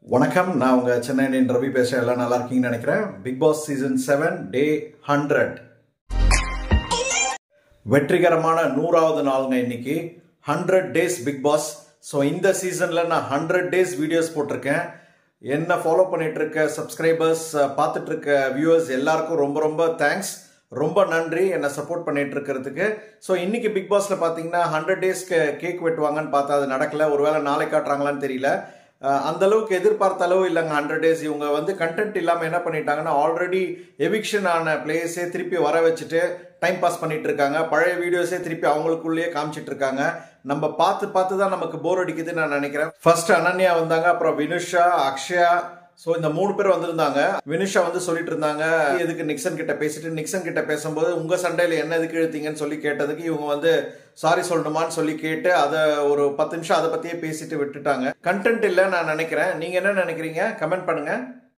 வணக்கம், நான் உங்க சென்னை ரவி பேசுறேன். எல்லாம் நல்லா இருக்கீங்கன்னு நினைக்கிறேன். பிக் பாஸ் சீசன் 7 டே 100 வெற்றிகரமான 100வது நாளுங்க இன்னைக்கு. 100 டேஸ் பிக் பாஸ். ஸோ இந்த சீசன்ல நான் 100 டேஸ் வீடியோஸ் போட்டிருக்கேன். என்ன ஃபாலோ பண்ணிட்டு இருக்க சப்ஸ்கிரைபர்ஸ், பார்த்துட்டு இருக்க வியூவர்ஸ் எல்லாருக்கும் ரொம்ப ரொம்ப தேங்க்ஸ், ரொம்ப நன்றி என்னை சப்போர்ட் பண்ணிட்டு இருக்கிறதுக்கு. ஸோ இன்னைக்கு பிக் பாஸ்ல பார்த்தீங்கன்னா 100 டேஸ்க்கு கேக் வெட்டுவாங்கன்னு பார்த்தா அது நடக்கல. ஒருவேளை நாளை காட்டுறாங்களான்னு தெரியல. அந்த அளவுக்கு எதிர்பார்த்த அளவு இல்லைங்க 100 டேஸ். இவங்க வந்து கண்டென்ட் இல்லாமல் என்ன பண்ணிட்டாங்கன்னா, ஆல்ரெடி எவிக்ஷன் ஆன பிளேஸே திருப்பி வர வச்சுட்டு டைம் பாஸ் பண்ணிட்டு இருக்காங்க. பழைய வீடியோஸே திருப்பி அவங்களுக்குள்ளேயே காமிச்சிட்டு இருக்காங்க. நம்ம பார்த்து தான் நமக்கு போர் அடிக்குதுன்னு நான் நினைக்கிறேன். ஃபர்ஸ்ட் அனன்யா வந்தாங்க, அப்புறம் வினுஷா, அக்ஷயா. ஸோ இந்த 3 பேர் வந்திருந்தாங்க. வினுஷா வந்து சொல்லிட்டு இருந்தாங்க எதுக்கு நிக்சன் கிட்ட பேசிட்டு, நிக்சன் கிட்ட பேசும்போது உங்க சண்டையில என்ன எதுக்கு இழுத்தீங்கன்னு சொல்லி கேட்டதுக்கு இவங்க வந்து சாரி சொல்லணுமான்னு சொல்லி கேட்டு அதை ஒரு 10 நிமிஷம் அதை பத்தியே பேசிட்டு விட்டுட்டாங்க. கண்டென்ட் இல்லை நான் நினைக்கிறேன். நீங்க என்ன நினைக்கிறீங்க? கமெண்ட் பண்ணுங்க.